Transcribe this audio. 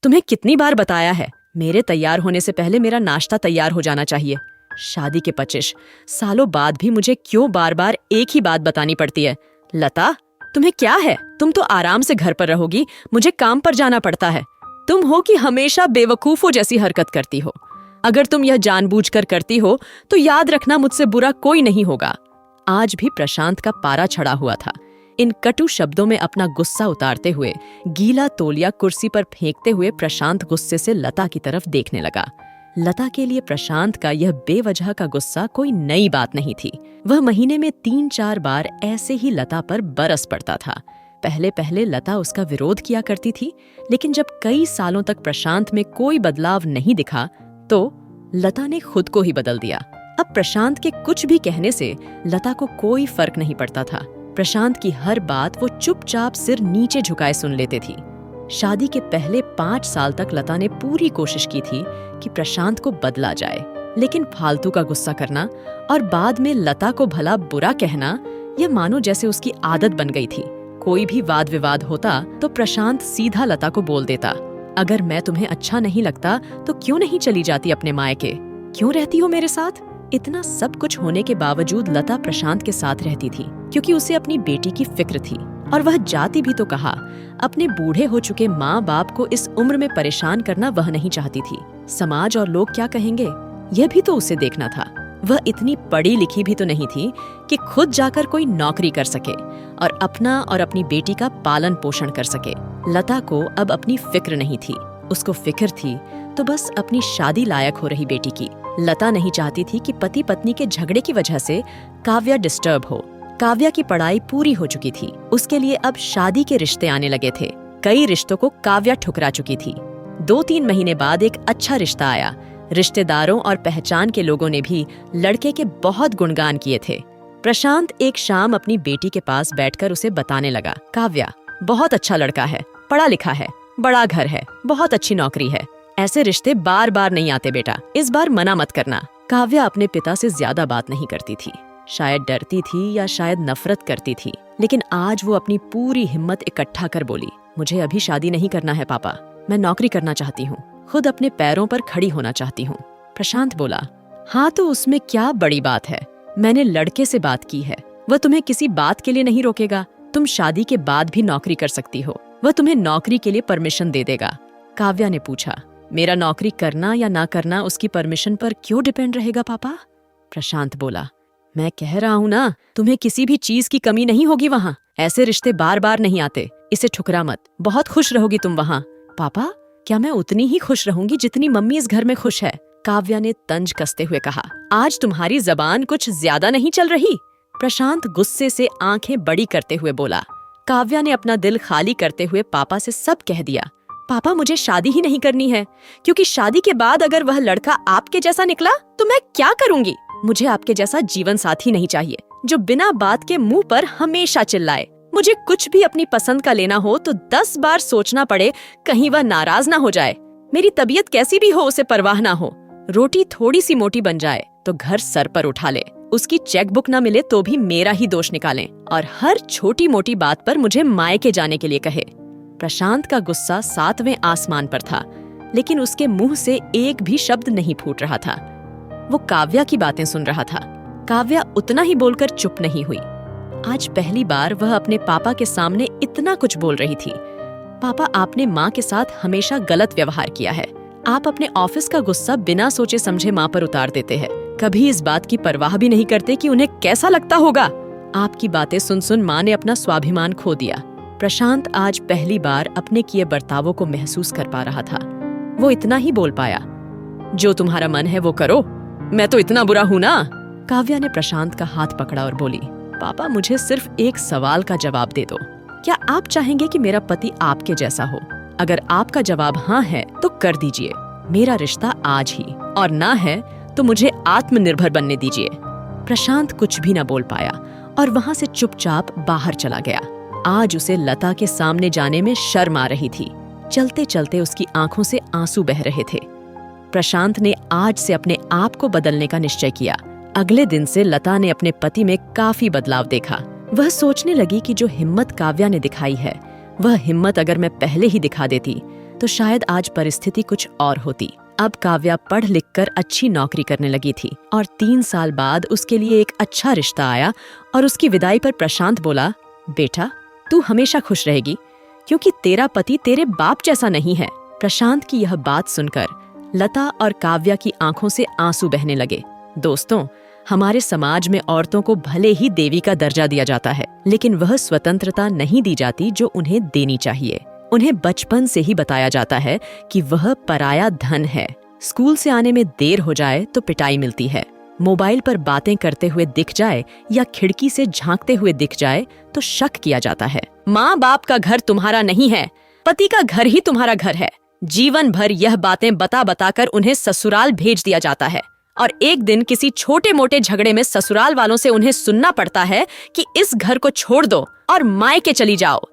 तुम्हें कितनी बार बताया है, मेरे तैयार होने से पहले मेरा नाश्ता तैयार हो जाना चाहिए। शादी के 25 सालों बाद भी मुझे क्यों बार बार एक ही बात बतानी पड़ती है? लता, तुम्हें क्या है? तुम तो आराम से घर पर रहोगी, मुझे काम पर जाना पड़ता है। तुम हो कि हमेशा बेवकूफों जैसी हरकत करती हो। अगर तुम यह जानबूझकर करती हो तो याद रखना, मुझसे बुरा कोई नहीं होगा। आज भी प्रशांत का पारा चढ़ा हुआ था। इन कटु शब्दों में अपना गुस्सा उतारते हुए, गीला तौलिया कुर्सी पर फेंकते हुए प्रशांत गुस्से से लता की तरफ देखने लगा। लता के लिए प्रशांत का यह बेवजह का गुस्सा कोई नई बात नहीं थी। वह महीने में 3-4 बार ऐसे ही लता पर बरस पड़ता था। पहले पहले लता उसका विरोध किया करती थी, लेकिन जब कई सालों तक प्रशांत में कोई बदलाव नहीं दिखा तो लता ने खुद को ही बदल दिया। अब प्रशांत के कुछ भी कहने से लता को कोई फर्क नहीं पड़ता था। प्रशांत की हर बात वो चुपचाप सिर नीचे झुकाए सुन लेते थी। शादी के पहले 5 साल तक लता ने पूरी कोशिश की थी कि प्रशांत को बदला जाए, लेकिन फालतू का गुस्सा करना और बाद में लता को भला बुरा कहना, यह मानो जैसे उसकी आदत बन गई थी। कोई भी वाद विवाद होता तो प्रशांत सीधा लता को बोल देता, अगर मैं तुम्हें अच्छा नहीं लगता तो क्यों नहीं चली जाती अपने मायके? क्यों रहती हो मेरे साथ? इतना सब कुछ होने के बावजूद लता प्रशांत के साथ रहती थी, क्योंकि उसे अपनी बेटी की फिक्र थी। और वह जाती भी तो कहा, अपने बूढ़े हो चुके माँ बाप को इस उम्र में परेशान करना वह नहीं चाहती थी। समाज और लोग क्या कहेंगे, यह भी तो उसे देखना था। वह इतनी पढ़ी लिखी भी तो नहीं थी कि खुद जाकर कोई नौकरी कर सके और अपना और अपनी बेटी का पालन पोषण कर सके। लता को अब अपनी फिक्र नहीं थी, उसको फिक्र थी तो बस अपनी शादी लायक हो रही बेटी की। लता नहीं चाहती थी कि पति पत्नी के झगड़े की वजह से काव्या डिस्टर्ब हो। काव्या की पढ़ाई पूरी हो चुकी थी, उसके लिए अब शादी के रिश्ते आने लगे थे। कई रिश्तों को काव्या ठुकरा चुकी थी। 2-3 महीने बाद एक अच्छा रिश्ता आया। रिश्तेदारों और पहचान के लोगों ने भी लड़के के बहुत गुणगान किए थे। प्रशांत एक शाम अपनी बेटी के पास बैठकर उसे बताने लगा, काव्या बहुत अच्छा लड़का है, पढ़ा लिखा है, बड़ा घर है, बहुत अच्छी नौकरी है। ऐसे रिश्ते बार बार नहीं आते बेटा, इस बार मना मत करना। काव्या अपने पिता से ज्यादा बात नहीं करती थी। शायद डरती थी या शायद नफरत करती थी, लेकिन आज वो अपनी पूरी हिम्मत इकट्ठा कर बोली, मुझे अभी शादी नहीं करना है पापा, मैं नौकरी करना चाहती हूँ, खुद अपने पैरों पर खड़ी होना चाहती हूँ। प्रशांत बोला, हाँ तो उसमें क्या बड़ी बात है, मैंने लड़के से बात की है, वह तुम्हें किसी बात के लिए नहीं रोकेगा। तुम शादी के बाद भी नौकरी कर सकती हो, वह तुम्हें नौकरी के लिए परमिशन दे देगा। काव्या ने पूछा, मेरा नौकरी करना या ना करना उसकी परमिशन पर क्यों डिपेंड रहेगा पापा? प्रशांत बोला, मैं कह रहा हूँ ना, तुम्हें किसी भी चीज की कमी नहीं होगी वहाँ। ऐसे रिश्ते बार बार नहीं आते, इसे ठुकरा मत, बहुत खुश रहोगी तुम वहाँ। पापा, क्या मैं उतनी ही खुश रहूंगी जितनी मम्मी इस घर में खुश है? काव्या ने तंज कसते हुए कहा, आज तुम्हारी जबान कुछ ज्यादा नहीं चल रही? प्रशांत गुस्से से आंखें बड़ी करते हुए बोला। काव्या ने अपना दिल खाली करते हुए पापा से सब कह दिया। पापा, मुझे शादी ही नहीं करनी है, क्योंकि शादी के बाद अगर वह लड़का आपके जैसा निकला तो मैं क्या करूंगी? मुझे आपके जैसा जीवन साथी नहीं चाहिए, जो बिना बात के मुंह पर हमेशा चिल्लाए। मुझे कुछ भी अपनी पसंद का लेना हो तो 10 बार सोचना पड़े, कहीं वह नाराज ना हो जाए। मेरी तबीयत कैसी भी हो उसे परवाह ना हो। रोटी थोड़ी सी मोटी बन जाए तो घर सर पर उठा ले, उसकी चेक बुक न मिले तो भी मेरा ही दोष निकालें और हर छोटी मोटी बात पर मुझे मायके जाने के लिए कहे। प्रशांत का गुस्सा 7वें आसमान पर था, लेकिन उसके मुंह से एक भी शब्द नहीं फूट रहा था। वो काव्या की बातें सुन रहा था। काव्या उतना ही बोलकर चुप नहीं हुई। आज पहली बार वह अपने पापा के सामने इतना कुछ बोल रही थी। पापा, आपने माँ के साथ हमेशा गलत व्यवहार किया है। आप अपने ऑफिस का गुस्सा बिना सोचे समझे माँ पर उतार देते हैं। कभी इस बात की परवाह भी नहीं करते कि उन्हें कैसा लगता होगा। आपकी बातें सुन सुन माँ ने अपना स्वाभिमान खो दिया। प्रशांत आज पहली बार अपने किए बर्तावों को महसूस कर पा रहा था। वो इतना ही बोल पाया, जो तुम्हारा मन है वो करो, मैं तो इतना बुरा हूँ ना? काव्या ने प्रशांत का हाथ पकड़ा और बोली, पापा, मुझे सिर्फ एक सवाल का जवाब दे दो। क्या आप चाहेंगे कि मेरा पति आपके जैसा हो? अगर आपका जवाब हाँ है तो कर दीजिए, मेरा रिश्ता आज ही, और ना है तो मुझे आत्मनिर्भर बनने दीजिए। प्रशांत कुछ भी न बोल पाया और वहाँ से चुपचाप बाहर चला गया। आज उसे लता के सामने जाने में शर्म आ रही थी। चलते चलते उसकी आंखों से आंसू बह रहे थे। प्रशांत ने आज से अपने आप को बदलने का निश्चय किया। अगले दिन से लता ने अपने पति में काफी बदलाव देखा। वह सोचने लगी कि जो हिम्मत काव्या ने दिखाई है, वह हिम्मत अगर मैं पहले ही दिखा देती तो शायद आज परिस्थिति कुछ और होती। अब काव्या पढ़ लिख कर अच्छी नौकरी करने लगी थी और 3 साल बाद उसके लिए एक अच्छा रिश्ता आया और उसकी विदाई पर प्रशांत बोला, बेटा तू हमेशा खुश रहेगी क्योंकि तेरा पति तेरे बाप जैसा नहीं है। प्रशांत की यह बात सुनकर लता और काव्या की आंखों से आंसू बहने लगे। दोस्तों, हमारे समाज में औरतों को भले ही देवी का दर्जा दिया जाता है, लेकिन वह स्वतंत्रता नहीं दी जाती जो उन्हें देनी चाहिए। उन्हें बचपन से ही बताया जाता है कि वह पराया धन है। स्कूल से आने में देर हो जाए तो पिटाई मिलती है, मोबाइल पर बातें करते हुए दिख जाए या खिड़की से झांकते हुए दिख जाए तो शक किया जाता है। माँ बाप का घर तुम्हारा नहीं है, पति का घर ही तुम्हारा घर है। जीवन भर यह बातें बता बता कर उन्हें ससुराल भेज दिया जाता है और एक दिन किसी छोटे मोटे झगड़े में ससुराल वालों से उन्हें सुनना पड़ता है कि इस घर को छोड़ दो और मायके चली जाओ।